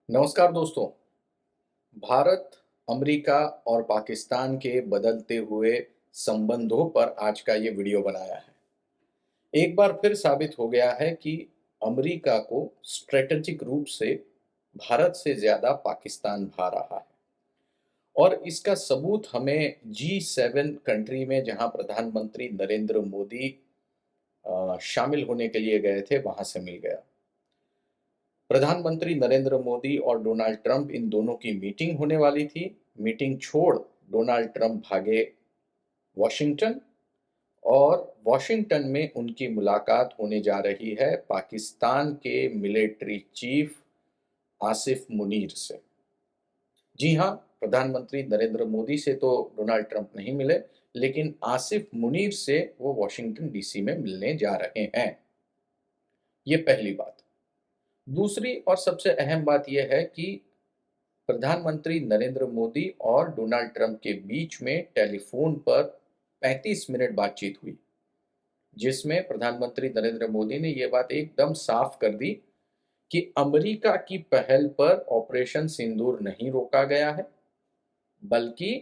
नमस्कार दोस्तों। भारत, अमेरिका और पाकिस्तान के बदलते हुए संबंधों पर आज का ये वीडियो बनाया है। एक बार फिर साबित हो गया है कि अमेरिका को स्ट्रेटेजिक रूप से भारत से ज़्यादा पाकिस्तान भा रहा है और इसका सबूत हमें G7 कंट्री में जहां प्रधानमंत्री नरेंद्र मोदी शामिल होने के लिए गए थे, वहां से मिल गया। प्रधानमंत्री नरेंद्र मोदी और डोनाल्ड ट्रंप इन दोनों की मीटिंग होने वाली थी। मीटिंग छोड़ डोनाल्ड ट्रंप भागे वॉशिंगटन और वॉशिंगटन में उनकी मुलाकात होने जा रही है पाकिस्तान के मिलिट्री चीफ आसिफ मुनीर से। जी हाँ, प्रधानमंत्री नरेंद्र मोदी से तो डोनाल्ड ट्रंप नहीं मिले, लेकिन आसिफ मुनीर से वो वॉशिंगटन डीसी में मिलने जा रहे हैं। ये पहली बात। दूसरी और सबसे अहम बात यह है कि प्रधानमंत्री नरेंद्र मोदी और डोनाल्ड ट्रंप के बीच में टेलीफोन पर 35 मिनट बातचीत हुई, जिसमें प्रधानमंत्री नरेंद्र मोदी ने यह बात एकदम साफ कर दी कि अमेरिका की पहल पर ऑपरेशन सिंदूर नहीं रोका गया है, बल्कि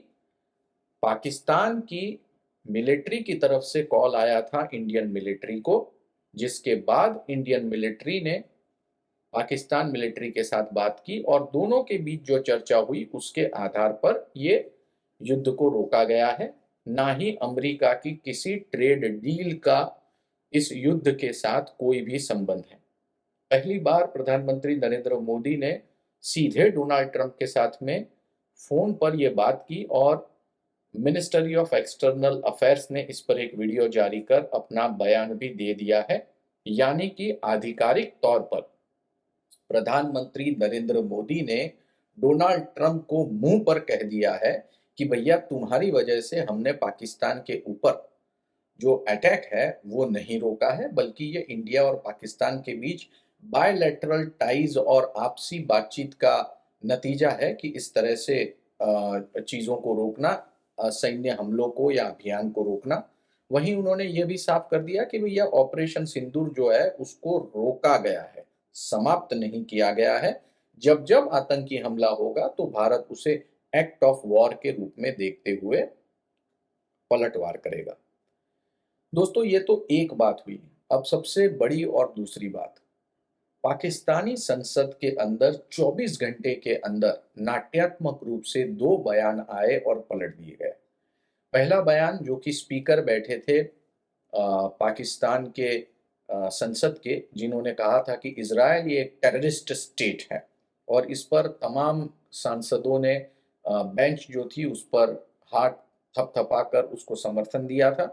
पाकिस्तान की मिलिट्री की तरफ से कॉल आया था इंडियन मिलिट्री को, जिसके बाद इंडियन मिलिट्री ने पाकिस्तान मिलिट्री के साथ बात की और दोनों के बीच जो चर्चा हुई उसके आधार पर ये युद्ध को रोका गया है। ना ही अमेरिका की किसी ट्रेड डील का इस युद्ध के साथ कोई भी संबंध है। पहली बार प्रधानमंत्री नरेंद्र मोदी ने सीधे डोनाल्ड ट्रंप के साथ में फोन पर यह बात की और मिनिस्ट्री ऑफ एक्सटर्नल अफेयर्स ने इस पर एक वीडियो जारी कर अपना बयान भी दे दिया है। यानी कि आधिकारिक तौर पर प्रधानमंत्री नरेंद्र मोदी ने डोनाल्ड ट्रंप को मुंह पर कह दिया है कि भैया, तुम्हारी वजह से हमने पाकिस्तान के ऊपर जो अटैक है वो नहीं रोका है, बल्कि ये इंडिया और पाकिस्तान के बीच बायलैटरल टाइज और आपसी बातचीत का नतीजा है कि इस तरह से चीज़ों को रोकना, सैन्य हमलों को या अभियान को रोकना। वहीं उन्होंने ये भी साफ कर दिया कि भैया, ऑपरेशन सिंदूर जो है उसको रोका गया है, समाप्त नहीं किया गया है। जब जब आतंकी हमला होगा तो भारत उसे एक्ट ऑफ वॉर के रूप में देखते हुए पलटवार करेगा। दोस्तों, ये तो एक बात हुई। अब सबसे बड़ी और दूसरी बात, पाकिस्तानी संसद के अंदर 24 घंटे के अंदर नाट्यात्मक रूप से दो बयान आए और पलट दिए गए। पहला बयान, जो कि स्पीकर बैठे थे पाकिस्तान के संसद के, जिन्होंने कहा था कि इजराइल ये एक टेररिस्ट स्टेट है, और इस पर तमाम सांसदों ने बेंच जो थी उस पर हाथ थपथपाकर उसको समर्थन दिया था।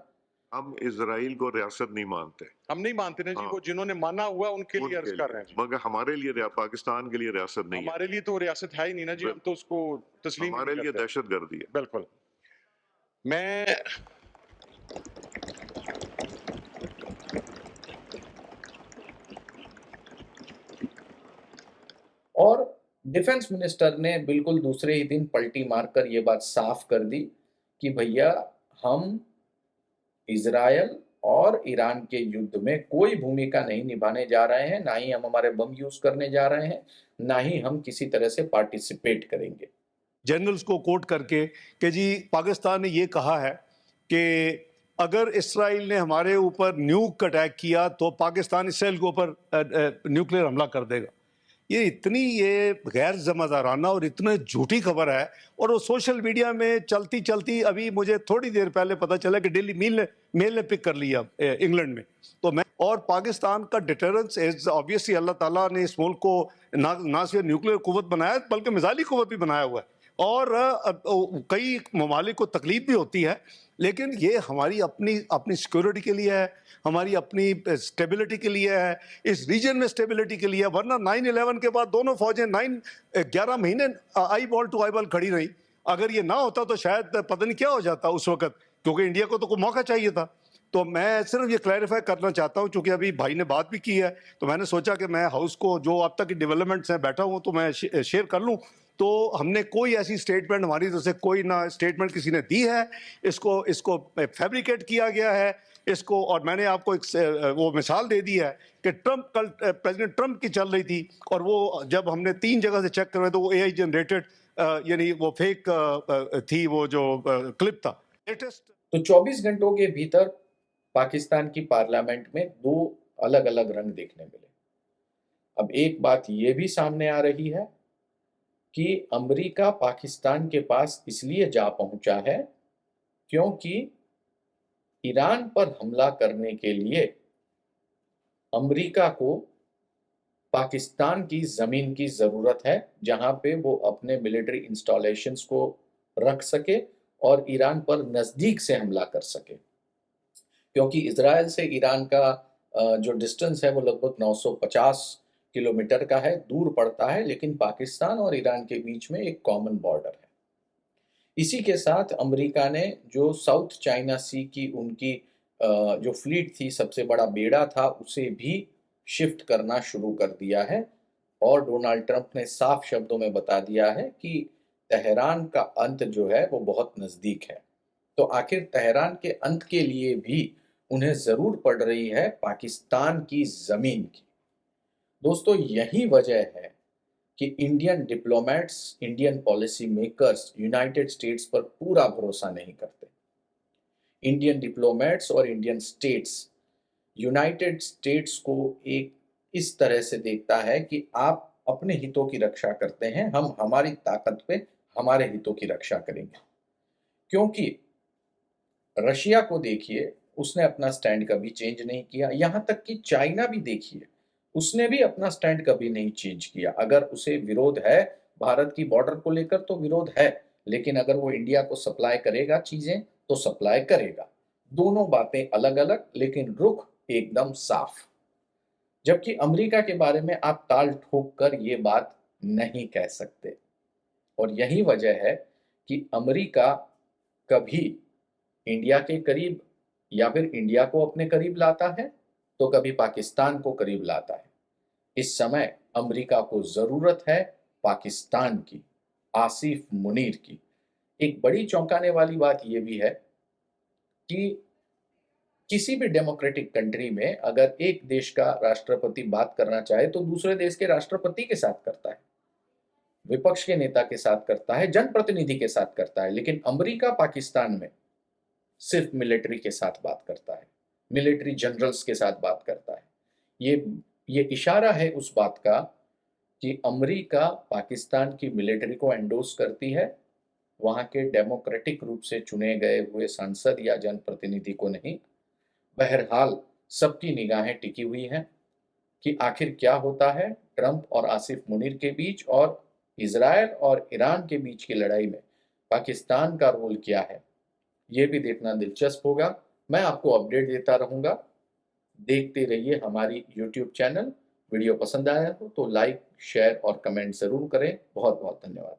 हम इजराइल को रियासत नहीं मानते। हम नहीं मानते ना जी। हाँ। वो जिन्होंने माना हुआ उनके लिए अर्ज कर रहे हैं जी। मगर हमारे लिए पाकिस्तान के लिए रियासत नहीं है। हमारे लिए तो रियासत है ही नहीं ना जी। हम तो उसको तस्लीम हमारे लिए दहशतगर्दी है। बिल्कुल। मैं और डिफेंस मिनिस्टर ने बिल्कुल दूसरे ही दिन पलटी मारकर ये बात साफ कर दी कि भैया, हम इजरायल और ईरान के युद्ध में कोई भूमिका नहीं निभाने जा रहे हैं, ना ही हम हमारे बम यूज करने जा रहे हैं, ना ही हम किसी तरह से पार्टिसिपेट करेंगे। जनरल्स को कोट करके कि जी पाकिस्तान ने ये कहा है कि अगर इसराइल ने हमारे ऊपर न्यूक अटैक किया तो पाकिस्तान इसराइल के ऊपर न्यूक्लियर हमला कर देगा। ये गैर ज़िम्मेदाराना और इतनी झूठी खबर है, और वो सोशल मीडिया में चलती चलती अभी मुझे थोड़ी देर पहले पता चला कि डेली मेल ने पिक कर लिया इंग्लैंड में। तो मैं और पाकिस्तान का डिटरेंस इज ऑब्वियसली, अल्लाह ताला ने इस मुल्क को ना सिर्फ न्यूक्लियर कुव्वत बनाया बल्कि मिसाइली कुव्वत भी बनाया हुआ है, और कई ममालिक को तकलीफ भी होती है, लेकिन ये हमारी अपनी सिक्योरिटी के लिए है, हमारी अपनी स्टेबिलिटी के लिए है, इस रीजन में स्टेबिलिटी के लिए है। वरना 9/11 के बाद दोनों फौजें 11 महीने eyeball to eyeball खड़ी रही। अगर ये ना होता तो शायद पता नहीं क्या हो जाता उस वक्त, क्योंकि इंडिया को तो कोई मौका चाहिए था। तो मैं सिर्फ ये क्लैरिफाई करना चाहता हूँ, चूंकि अभी भाई ने बात भी की है, तो मैंने सोचा कि मैं हाउस को जो अब तक की डेवलपमेंट्स हैं बैठा हूँ तो मैं शेयर कर लूँ। तो हमने कोई ऐसी स्टेटमेंट, हमारी तरफ से कोई ना स्टेटमेंट किसी ने दी है, इसको फैब्रिकेट किया गया है। इसको। और मैंने आपको वो मिसाल दे दी है कि ट्रंप कल प्रेसिडेंट ट्रंप की चल रही थी, और वो जब हमने 3 जगह से चेक करवाए तो वो AI जनरेटेड यानी वो फेक थी, वो जो क्लिप था लेटेस्ट। तो 24 घंटों के भीतर पाकिस्तान की पार्लियामेंट में 2 अलग-अलग रंग देखने मिले। अब एक बात ये भी सामने आ रही है कि अमेरिका पाकिस्तान के पास इसलिए जा पहुंचा है क्योंकि ईरान पर हमला करने के लिए अमेरिका को पाकिस्तान की ज़मीन की ज़रूरत है, जहां पे वो अपने मिलिट्री इंस्टॉलेशंस को रख सके और ईरान पर नज़दीक से हमला कर सके। क्योंकि इज़राइल से ईरान का जो डिस्टेंस है वो लगभग 950 किलोमीटर का है, दूर पड़ता है, लेकिन पाकिस्तान और ईरान के बीच में एक कॉमन बॉर्डर है। इसी के साथ अमेरिका ने जो साउथ चाइना सी की उनकी जो फ्लीट थी, सबसे बड़ा बेड़ा था, उसे भी शिफ्ट करना शुरू कर दिया है और डोनाल्ड ट्रंप ने साफ शब्दों में बता दिया है कि तेहरान का अंत जो है वो बहुत नज़दीक है। तो आखिर तेहरान के अंत के लिए भी उन्हें ज़रूर पड़ रही है पाकिस्तान की ज़मीन की। दोस्तों, यही वजह है कि Indian diplomats, Indian policy makers United states पर पूरा भरोसा नहीं करते। इंडियन डिप्लोमेट्स और इंडियन स्टेट्स यूनाइटेड स्टेट्स को एक इस तरह से देखता है कि आप अपने हितों की रक्षा करते हैं, हम हमारी ताकत पे हमारे हितों की रक्षा करेंगे। क्योंकि रशिया को देखिए, उसने अपना स्टैंड कभी चेंज नहीं किया। यहाँ तक कि चाइना भी देखिए, उसने भी अपना स्टैंड कभी नहीं चेंज किया। अगर उसे विरोध है भारत की बॉर्डर को लेकर तो विरोध है, लेकिन अगर वो इंडिया को सप्लाई करेगा चीजें तो सप्लाई करेगा। दोनों बातें अलग-अलग, लेकिन रुख एकदम साफ। जबकि अमेरिका के बारे में आप ताल ठोक कर ये बात नहीं कह सकते। और यही वजह है कि अमेरिका कभी इंडिया के करीब या फिर इंडिया को अपने करीब लाता है, तो कभी पाकिस्तान को करीब लाता है। इस समय अमेरिका को ज़रूरत है पाकिस्तान की, आसिफ मुनीर की। एक बड़ी चौंकाने वाली बात ये भी है कि किसी भी डेमोक्रेटिक कंट्री में अगर एक देश का राष्ट्रपति बात करना चाहे तो दूसरे देश के राष्ट्रपति के साथ करता है, विपक्ष के नेता के साथ करता है, जनप्रतिनिधि के साथ करता है। लेकिन अमेरिका पाकिस्तान में सिर्फ मिलिट्री के साथ बात करता है, मिलिट्री जनरल्स के साथ बात करता है। ये इशारा है उस बात का कि अमेरिका पाकिस्तान की मिलिट्री को एंडोर्स करती है, वहाँ के डेमोक्रेटिक रूप से चुने गए हुए सांसद या जनप्रतिनिधि को नहीं। बहरहाल सबकी निगाहें टिकी हुई हैं कि आखिर क्या होता है ट्रंप और आसिफ मुनीर के बीच, और इजराइल और ईरान के बीच की लड़ाई में पाकिस्तान का रोल क्या है। ये भी देखना दिलचस्प होगा। मैं आपको अपडेट देता रहूँगा। देखते रहिए हमारी यूट्यूब चैनल। वीडियो पसंद आया हो तो लाइक, शेयर और कमेंट ज़रूर करें। बहुत बहुत धन्यवाद।